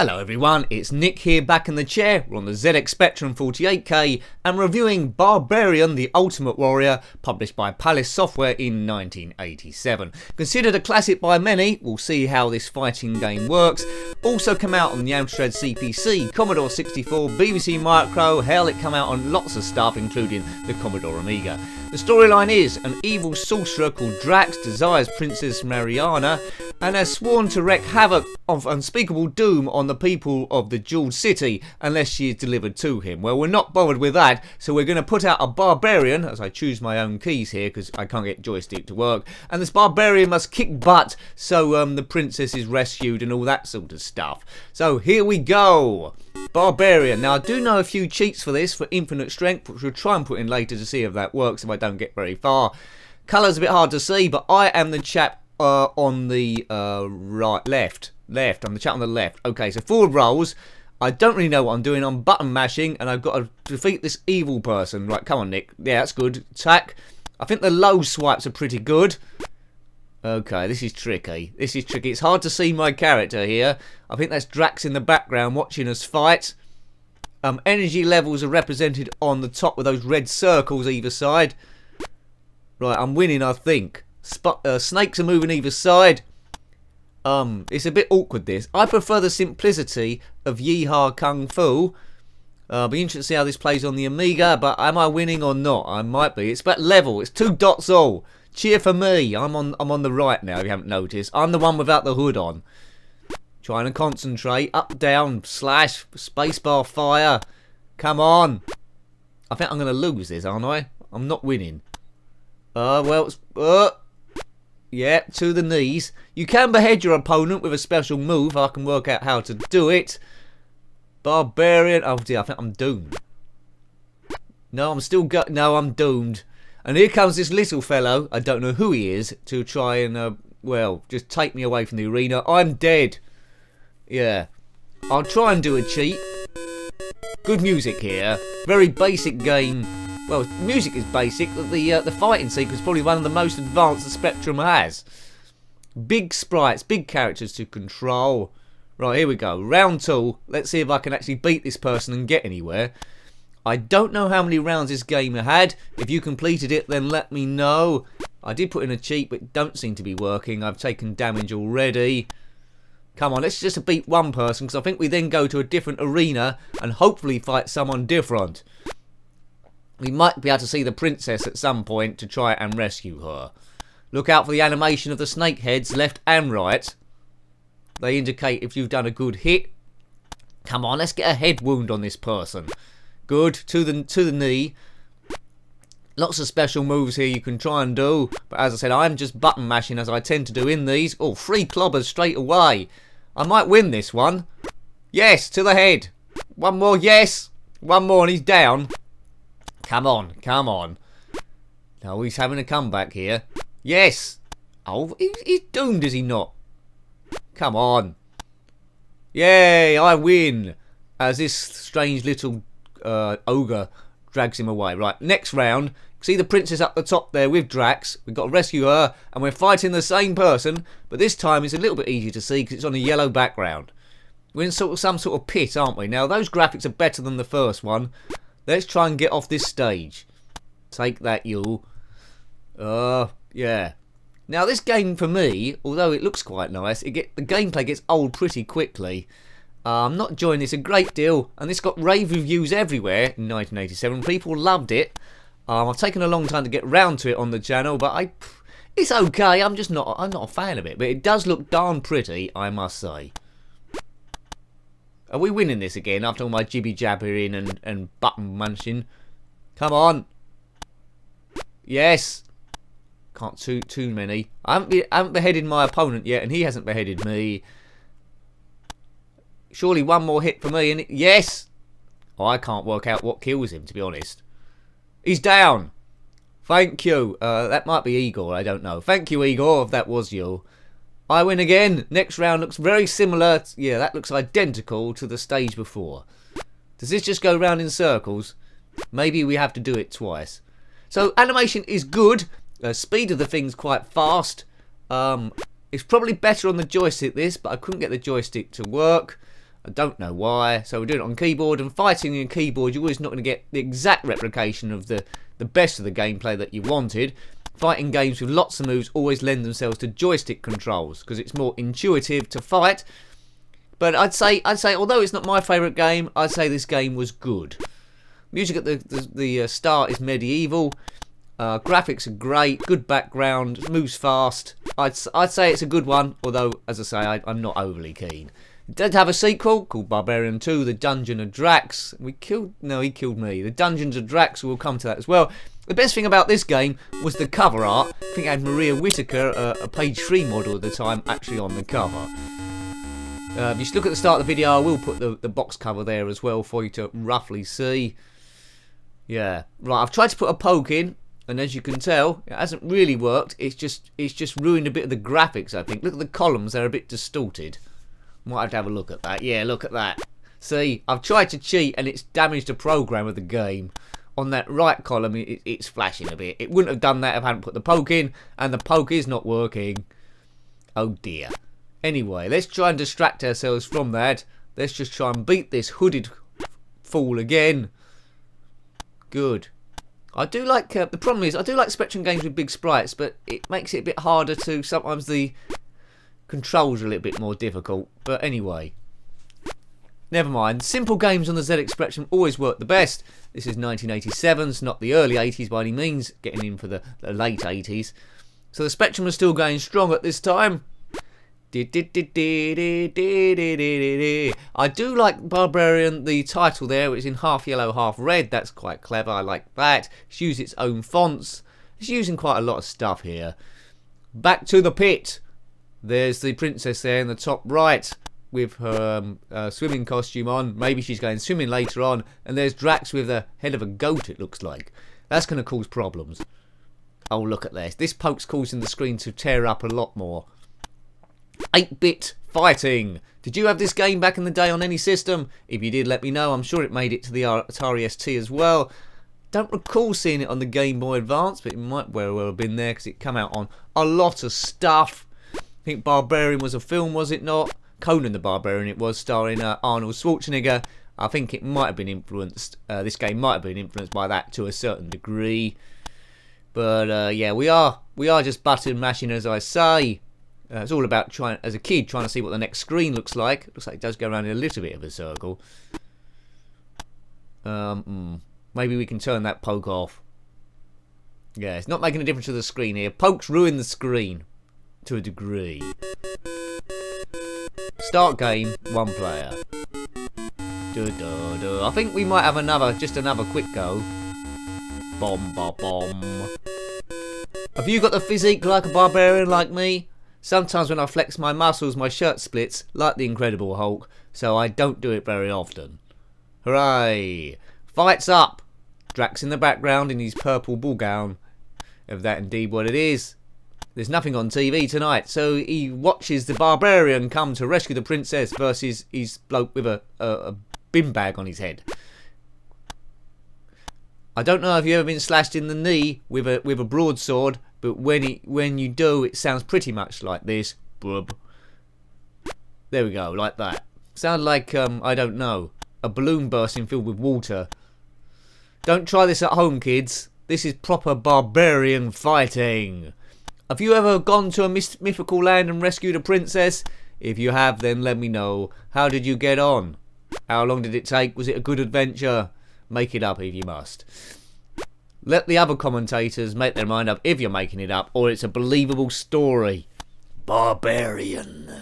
Hello everyone, it's Nick here back in the chair. We're on the ZX Spectrum 48K and reviewing Barbarian the Ultimate Warrior, published by Palace Software in 1987. Considered a classic by many, we'll see how this fighting game works. Also come out on the Amstrad CPC, Commodore 64, BBC Micro, hell it come out on lots of stuff including the Commodore Amiga. The storyline is an evil sorcerer called Drax desires Princess Mariana and has sworn to wreak havoc of unspeakable doom on the people of the Jeweled City unless she is delivered to him. Well, we're not bothered with that, so we're going to put out a Barbarian, as I choose my own keys here because I can't get joystick to work, and this Barbarian must kick butt so the princess is rescued and all that sort of stuff. So here we go. Barbarian. Now I do know a few cheats for this for infinite strength, which we'll try and put in later to see if that works if I don't get very far. Colour's a bit hard to see, but I am the chap on the left. I'm the chap on the left. Okay, so forward rolls. I don't really know what I'm doing. I'm button mashing, and I've got to defeat this evil person. Right, come on, Nick. Yeah, that's good. Attack. I think the low swipes are pretty good. Okay, this is tricky. This is tricky. It's hard to see my character here. I think that's Drax in the background watching us fight. Energy levels are represented on the top with those red circles either side. Right, I'm winning, I think. Snakes are moving either side. It's a bit awkward, this. I prefer the simplicity of Yeehaw Kung Fu. I'll be interested to see how this plays on the Amiga, but am I winning or not? I might be. It's about level. It's 2 dots all. Cheer for me. I'm on the right now, if you haven't noticed. I'm the one without the hood on. Trying to concentrate. Up, down, slash, spacebar, fire. Come on. I think I'm going to lose this, aren't I? I'm not winning. Well, yeah, to the knees. You can behead your opponent with a special move. I can work out how to do it. Barbarian. Oh dear, I think I'm doomed. No, I'm doomed. And here comes this little fellow, I don't know who he is, to try and, well, just take me away from the arena. I'm dead. Yeah. I'll try and do a cheat. Good music here. Very basic game. Well, music is basic, but the fighting sequence is probably one of the most advanced the Spectrum has. Big sprites, big characters to control. Right, here we go. Round 2. Let's see if I can actually beat this person and get anywhere. I don't know how many rounds this game had. If you completed it, then let me know. I did put in a cheat, but it don't seem to be working. I've taken damage already. Come on, let's just beat one person, because I think we then go to a different arena and hopefully fight someone different. We might be able to see the princess at some point to try and rescue her. Look out for the animation of the snake heads, left and right. They indicate if you've done a good hit. Come on, let's get a head wound on this person. Good, to the knee. Lots of special moves here you can try and do. But as I said, I'm just button mashing as I tend to do in these. Oh, 3 clobbers straight away. I might win this one. Yes, to the head. One more, yes. One more and he's down. Come on, come on. No, he's having a comeback here. Yes. Oh, he's doomed, is he not? Come on. Yay, I win. As this strange little ogre drags him away. Right, next round. See the princess up the top there with Drax. We've got to rescue her, and we're fighting the same person, but this time it's a little bit easier to see because it's on a yellow background. We're in some sort of pit, aren't we? Now, those graphics are better than the first one. Let's try and get off this stage. Take that, you. Yeah. Now, this game, for me, although it looks quite nice, the gameplay gets old pretty quickly. I'm not enjoying this a great deal, and this got rave reviews everywhere in 1987. People loved it. I've taken a long time to get round to it on the channel, but it's okay. I'm not a fan of it, but it does look darn pretty, I must say. Are we winning this again after all my jibby jabbering and button munching? Come on. Yes. Can't too many. I haven't beheaded my opponent yet, and he hasn't beheaded me. Surely one more hit for me, and yes! Oh, I can't work out what kills him, to be honest. He's down. Thank you. That might be Igor, I don't know. Thank you, Igor, if that was you. I win again. Next round looks very similar. Yeah, that looks identical to the stage before. Does this just go round in circles? Maybe we have to do it twice. So, animation is good. Speed of the thing's quite fast. It's probably better on the joystick, this, but I couldn't get the joystick to work. I don't know why. So we're doing it on keyboard, and fighting in keyboard, you're always not going to get the exact replication of the best of the gameplay that you wanted. Fighting games with lots of moves always lend themselves to joystick controls because it's more intuitive to fight. But I'd say, although it's not my favourite game, I'd say this game was good. Music at the start is medieval. Graphics are great, good background, moves fast. I'd say it's a good one, although, as I say, I'm not overly keen. It did have a sequel called Barbarian 2, The Dungeon of Drax. He killed me. The Dungeons of Drax, we'll come to that as well. The best thing about this game was the cover art. I think it had Maria Whittaker, a page 3 model at the time, actually on the cover. If you look at the start of the video, I will put the box cover there as well for you to roughly see. Yeah, right, I've tried to put a poke in, and as you can tell, it hasn't really worked. It's just ruined a bit of the graphics, I think. Look at the columns, they're a bit distorted. Might have to have a look at that. Yeah, look at that. See, I've tried to cheat, and it's damaged the program of the game. On that right column, it's flashing a bit. It wouldn't have done that if I hadn't put the poke in, and the poke is not working. Oh dear. Anyway, let's try and distract ourselves from that. Let's just try and beat this hooded fool again. Good. I do like, the problem is, I do like Spectrum games with big sprites, but it makes it a bit harder to, sometimes the controls are a little bit more difficult. But anyway, never mind. Simple games on the ZX Spectrum always work the best. This is 1987, it's not the early 80s by any means, getting in for the late 80s. So the Spectrum is still going strong at this time. I do like Barbarian, the title there, which is in half yellow, half red. That's quite clever, I like that. It's used its own fonts. It's using quite a lot of stuff here. Back to the pit. There's the princess there in the top right with her swimming costume on. Maybe she's going swimming later on. And there's Drax with the head of a goat, it looks like. That's going to cause problems. Oh, look at this. This poke's causing the screen to tear up a lot more. 8-bit fighting. Did you have this game back in the day on any system? If you did, let me know. I'm sure it made it to the Atari ST as well. Don't recall seeing it on the Game Boy Advance, but it might very well have been there because it came out on a lot of stuff. I think Barbarian was a film, was it not? Conan the Barbarian it was, starring Arnold Schwarzenegger. I think it might have been influenced, this game might have been influenced by that to a certain degree. But yeah, we are just button mashing, as I say. It's all about trying, as a kid, trying to see what the next screen looks like. It looks like it does go around in a little bit of a circle. Maybe we can turn that poke off. Yeah, it's not making a difference to the screen here. Pokes ruin the screen to a degree. Start game, 1 player. I think we might have just another quick go. Bomb, bomb, bomb. Have you got the physique like a barbarian like me? Sometimes when I flex my muscles, my shirt splits, like the Incredible Hulk, so I don't do it very often. Hooray! Fights up! Drax in the background in his purple ball gown, if that indeed what it is. There's nothing on TV tonight, so he watches the Barbarian come to rescue the princess versus his bloke with a bin bag on his head. I don't know if you've ever been slashed in the knee with a broadsword, but when you do, it sounds pretty much like this. Brub. There we go, like that. Sound like, I don't know, a balloon bursting filled with water. Don't try this at home, kids. This is proper barbarian fighting. Have you ever gone to a mythical land and rescued a princess? If you have, then let me know. How did you get on? How long did it take? Was it a good adventure? Make it up if you must. Let the other commentators make their mind up if you're making it up, or it's a believable story. Barbarian.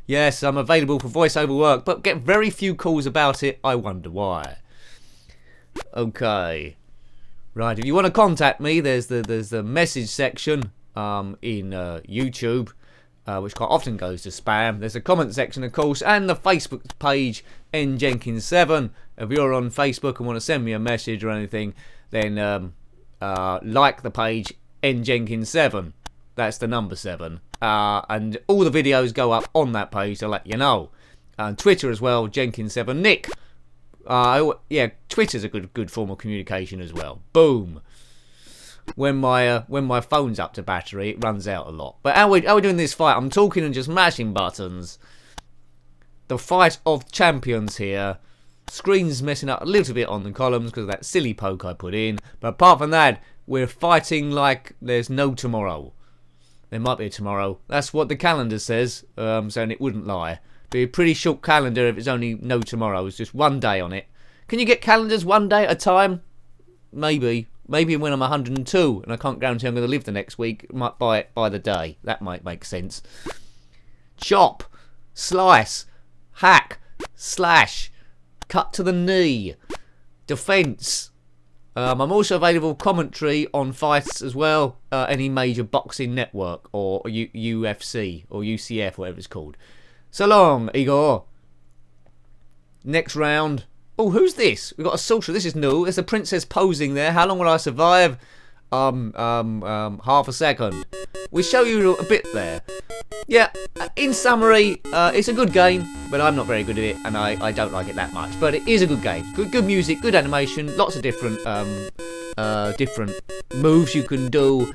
Yes, I'm available for voiceover work, but get very few calls about it. I wonder why. Okay. Right, if you want to contact me, there's the message section in YouTube, which quite often goes to spam. There's a comment section, of course, and the Facebook page, njenkins7. If you're on Facebook and want to send me a message or anything, then like the page njenkins7. That's the number 7. And all the videos go up on that page to let you know. And Twitter as well, Jenkins7Nick. Yeah, Twitter's a good form of communication as well. Boom. When my phone's up to battery, it runs out a lot. But how we doing this fight? I'm talking and just mashing buttons. the fight of champions here. Screen's messing up a little bit on the columns because of that silly poke I put in. But apart from that, we're fighting like there's no tomorrow. There might be a tomorrow. That's what the calendar says, so it wouldn't lie. Be a pretty short calendar if it's only no tomorrow. It's just one day on it. Can you get calendars one day at a time? Maybe. Maybe when I'm 102 and I can't guarantee I'm going to live the next week, I might buy it by the day. That might make sense. Chop. Slice. Hack. Slash. Cut to the knee. Defense. I'm also available commentary on fights as well. Any major boxing network or UFC or UCF, whatever it's called. So long, Igor. Next round. Oh, who's this? We've got a sorcerer. This is new. There's a princess posing there. How long will I survive? Half a second. We show you a bit there. Yeah, in summary, it's a good game, but I'm not very good at it, and I don't like it that much. But it is a good game. Good music, good animation, lots of different moves you can do.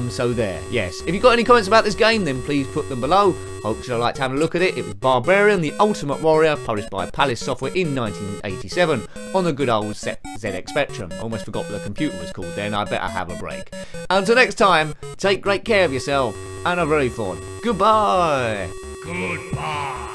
So there, yes. If you've got any comments about this game, then please put them below. Hope you'll like to have a look at it. It was Barbarian, the Ultimate Warrior, published by Palace Software in 1987 on the good old ZX Spectrum. Almost forgot what the computer was called then. I better have a break. Until next time, take great care of yourself and have very fun. Goodbye. Goodbye.